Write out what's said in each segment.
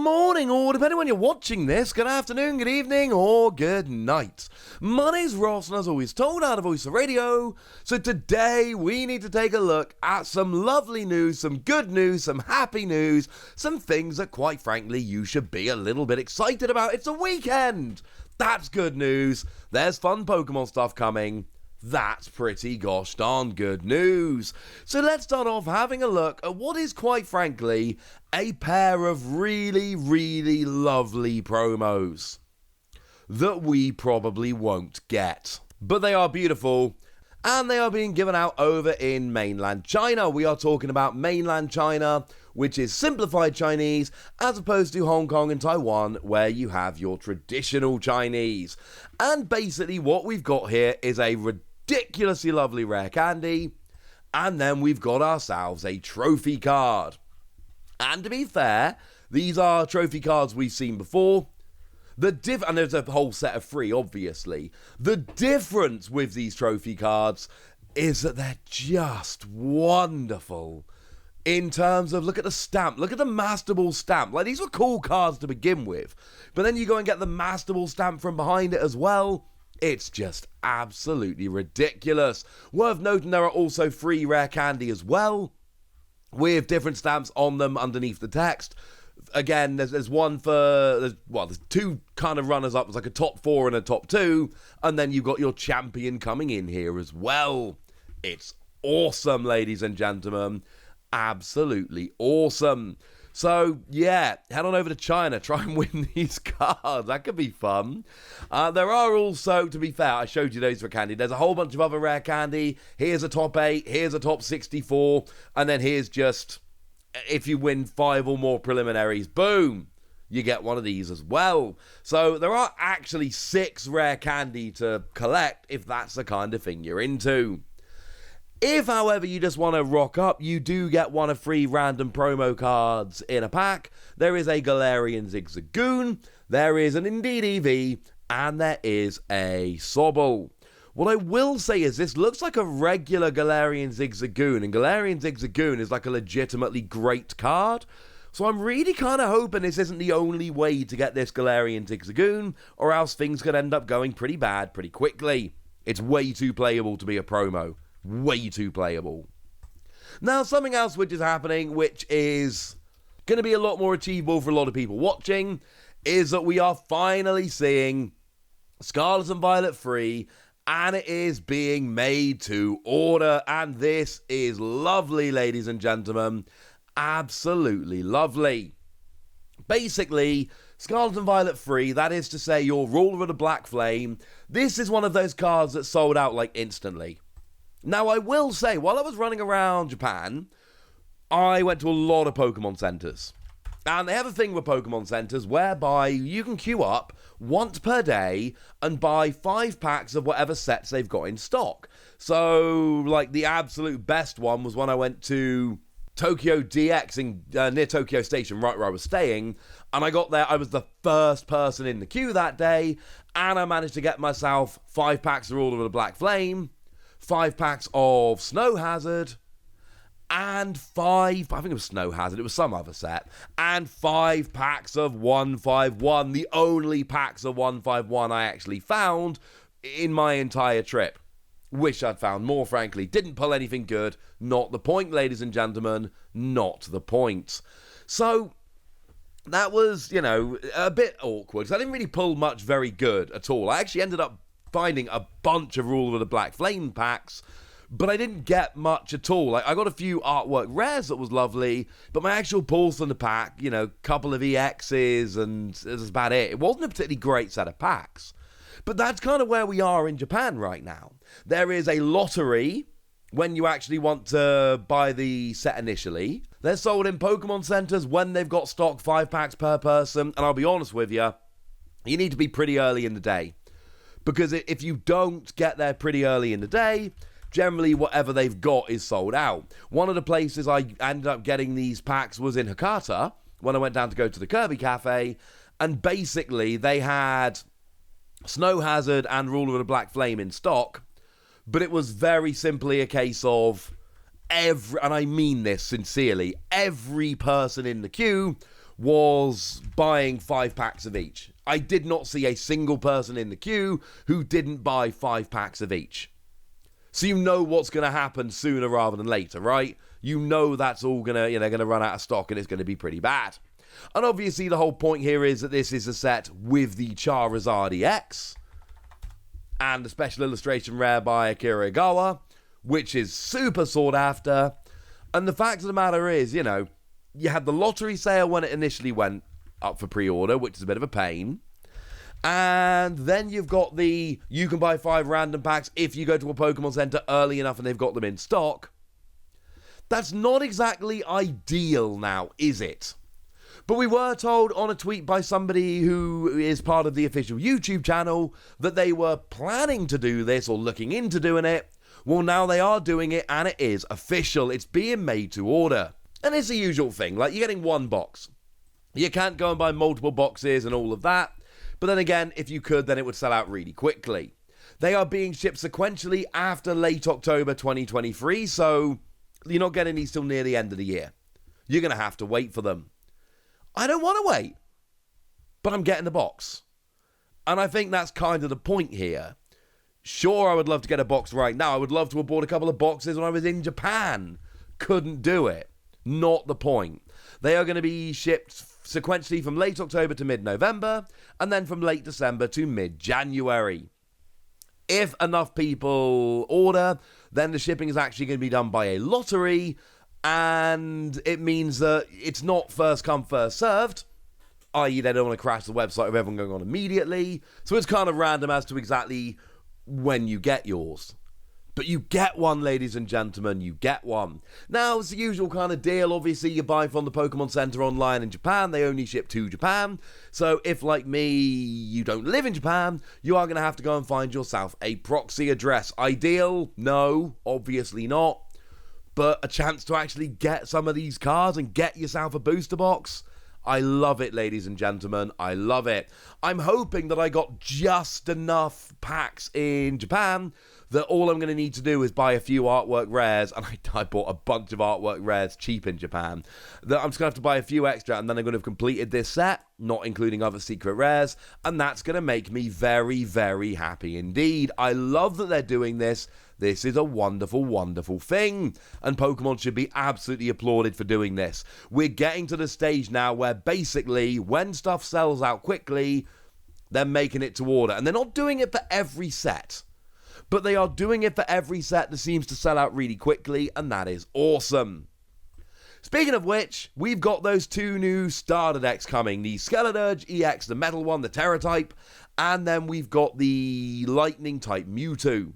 morning, or depending when you're watching this, good afternoon, good evening, or good night. My name's Ross, and as always told out of Voice of Radio, so today we need to take a look at some lovely news, some good news, some happy news, some things that quite frankly you should be a little bit excited about. It's a weekend! That's good news. There's fun Pokemon stuff coming. That's pretty gosh darn good news. So let's start off having a look at what is quite frankly a pair of really lovely promos that we probably won't get. But they are beautiful and they are being given out over in mainland China. We are talking about mainland China, which is simplified Chinese, as opposed to Hong Kong and Taiwan, where you have your traditional Chinese. And basically what we've got here is a ridiculously lovely rare candy, and then we've got ourselves a trophy card. And to be fair, these are trophy cards we've seen before. And there's a whole set of 3, obviously. The difference with these trophy cards is that they're just wonderful. In terms of, look at the stamp, look at the Master Ball stamp. Like, these were cool cards to begin with, but then you go and get the Master Ball stamp from behind it as well. It's just absolutely ridiculous. Worth noting, there are also 3 rare candy as well, with different stamps on them underneath the text. Again, there's one for, there's 2 kind of runners-up. There's like a top 4 and a top 2, and then you've got your champion coming in here as well. It's awesome, ladies and gentlemen. Absolutely awesome. So, yeah, head on over to China, try and win these cards. That could be fun. There are also, to be fair, I showed you those for candy. There's a whole bunch of other rare candy. Here's a top 8, here's a top 64, and then here's just, if you win 5 or more preliminaries, boom, you get one of these as well. So there are actually 6 rare candy to collect if that's the kind of thing you're into. If, however, you just want to rock up, you do get one of 3 random promo cards in a pack. There is a Galarian Zigzagoon, there is an Indeed EV, and there is a Sobble. What I will say is this looks like a regular Galarian Zigzagoon, and Galarian Zigzagoon is like a legitimately great card. So I'm really kind of hoping this isn't the only way to get this Galarian Zigzagoon, or else things could end up going pretty bad pretty quickly. It's way too playable to be a promo. Way too playable. Now, something else which is happening, which is going to be a lot more achievable for a lot of people watching, is that we are finally seeing Scarlet and Violet 3, and it is being made to order, and this is lovely, ladies and gentlemen. Absolutely lovely. Basically, Scarlet and Violet 3, that is to say your Ruler of the Black Flame, this is one of those cards that sold out like instantly. Now, I will say, while I was running around Japan, I went to a lot of Pokemon centers. And they have a thing with Pokemon centers whereby you can queue up once per day and buy 5 packs of whatever sets they've got in stock. So, like, the absolute best one was when I went to Tokyo DX near Tokyo Station, right where I was staying. And I got there, I was the first person in the queue that day. And I managed to get myself 5 packs of Ruler of the Black Flame, 5 packs of Snow Hazard, and 5, I think it was Snow Hazard, it was some other set, and 5 packs of 151, the only packs of 151 I actually found in my entire trip. Wish I'd found more, frankly. Didn't pull anything good. Not the point, ladies and gentlemen. Not the point. So, that was, a bit awkward, because I didn't really pull much very good at all. I actually ended up finding a bunch of Ruler of the Black Flame packs, but I didn't get much at all. Like, I got a few artwork rares that was lovely, but my actual pulls from the pack, couple of EXs, and that's about it. It wasn't a particularly great set of packs. But that's kind of where we are in Japan right now. There is a lottery when you actually want to buy the set initially. They're sold in Pokemon centers when they've got stock, 5 packs per person, and I'll be honest with you, you need to be pretty early in the day. Because if you don't get there pretty early in the day, generally whatever they've got is sold out. One of the places I ended up getting these packs was in Hakata, when I went down to go to the Kirby Cafe, and basically they had Snow Hazard and Ruler of the Black Flame in stock, but it was very simply a case of and I mean this sincerely, every person in the queue was buying 5 packs of each. I did not see a single person in the queue who didn't buy 5 packs of each. So you know what's going to happen sooner rather than later, right? You know that's all going to run out of stock and it's going to be pretty bad. And obviously the whole point here is that this is a set with the Charizard EX and the special illustration rare by Akira Igawa, which is super sought after. And the fact of the matter is, you had the lottery sale when it initially went up for pre-order, which is a bit of a pain. And then you've got you can buy 5 random packs if you go to a Pokemon Center early enough and they've got them in stock. That's not exactly ideal now, is it? But we were told on a tweet by somebody who is part of the official YouTube channel that they were planning to do this or looking into doing it. Well, now they are doing it and it is official. It's being made to order. And it's the usual thing, like you're getting 1 box. You can't go and buy multiple boxes and all of that. But then again, if you could, then it would sell out really quickly. They are being shipped sequentially after late October 2023, so you're not getting these till near the end of the year. You're going to have to wait for them. I don't want to wait, but I'm getting the box. And I think that's kind of the point here. Sure, I would love to get a box right now. I would love to have bought a couple of boxes when I was in Japan. Couldn't do it. Not the point. They are going to be shipped sequentially from late October to mid-November, and then from late December to mid-January. If enough people order, then the shipping is actually going to be done by a lottery, and it means that it's not first come, first served, i.e. they don't want to crash the website with everyone going on immediately, so it's kind of random as to exactly when you get yours. But you get one, ladies and gentlemen, you get one. Now, it's the usual kind of deal. Obviously, you buy from the Pokemon Center online in Japan. They only ship to Japan. So if, like me, you don't live in Japan, you are going to have to go and find yourself a proxy address. Ideal? No, obviously not. But a chance to actually get some of these cards and get yourself a booster box? I love it, ladies and gentlemen. I love it. I'm hoping that I got just enough packs in Japan that all I'm going to need to do is buy a few artwork rares, and I bought a bunch of artwork rares cheap in Japan, that I'm just going to have to buy a few extra, and then I'm going to have completed this set, not including other secret rares, and that's going to make me very, very happy indeed. I love that they're doing this. This is a wonderful, wonderful thing, and Pokemon should be absolutely applauded for doing this. We're getting to the stage now where basically, when stuff sells out quickly, they're making it to order, and they're not doing it for every set. But they are doing it for every set that seems to sell out really quickly, and that is awesome. Speaking of which, we've got those 2 new starter decks coming. The Skeleturge EX, the metal one, the Terra type, and then we've got the Lightning type Mewtwo.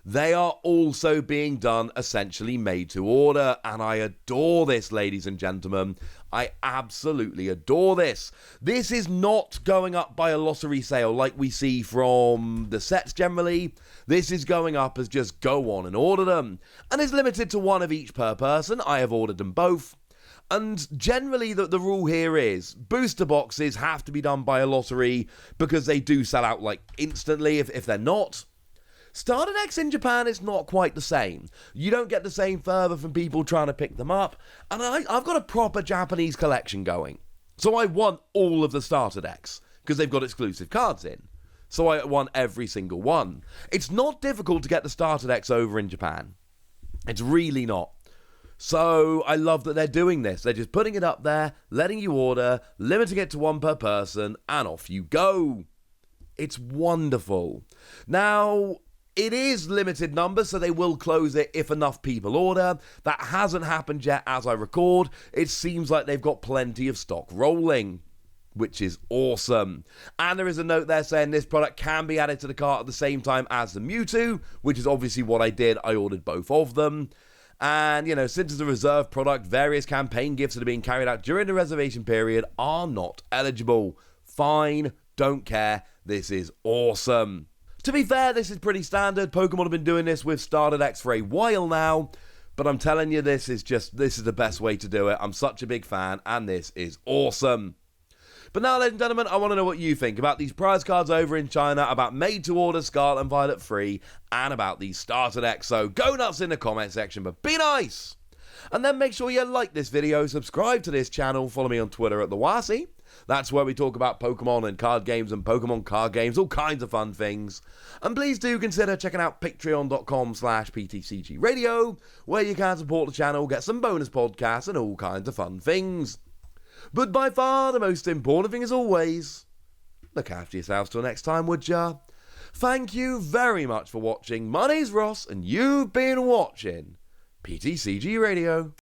They are also being done essentially made to order, and I adore this, ladies and gentlemen. I absolutely adore this. This is not going up by a lottery sale like we see from the sets generally. This is going up as just go on and order them, and is limited to 1 of each per person. I have ordered them both. And generally, the rule here is booster boxes have to be done by a lottery because they do sell out like instantly if they're not. Starter decks in Japan is not quite the same. You don't get the same fervor from people trying to pick them up. And I've got a proper Japanese collection going. So I want all of the starter decks because they've got exclusive cards in. So I want every single one. It's not difficult to get the starter decks over in Japan. It's really not. So I love that they're doing this. They're just putting it up there, letting you order, limiting it to 1 per person, and off you go. It's wonderful. Now, it is limited numbers, so they will close it if enough people order. That hasn't happened yet as I record. It seems like they've got plenty of stock rolling, which is awesome. And there is a note there saying this product can be added to the cart at the same time as the Mewtwo, which is obviously what I did. I ordered both of them. And, since it's a reserved product, various campaign gifts that are being carried out during the reservation period are not eligible. Fine, don't care. This is awesome. To be fair, this is pretty standard. Pokemon have been doing this with starter decks for a while now, but I'm telling you, this is the best way to do it. I'm such a big fan, and this is awesome. But now, ladies and gentlemen, I want to know what you think about these prize cards over in China, about made-to-order Scarlet and Violet Free, and about these starter decks. So go nuts in the comment section, but be nice! And then make sure you like this video, subscribe to this channel, follow me on Twitter at the Wasi. That's where we talk about Pokemon and card games and Pokemon card games, all kinds of fun things. And please do consider checking out patreon.com/PTCG Radio, where you can support the channel, get some bonus podcasts and all kinds of fun things. But by far the most important thing as always, look after yourselves till next time, would ya? Thank you very much for watching. My name's Ross and you've been watching PTCG Radio.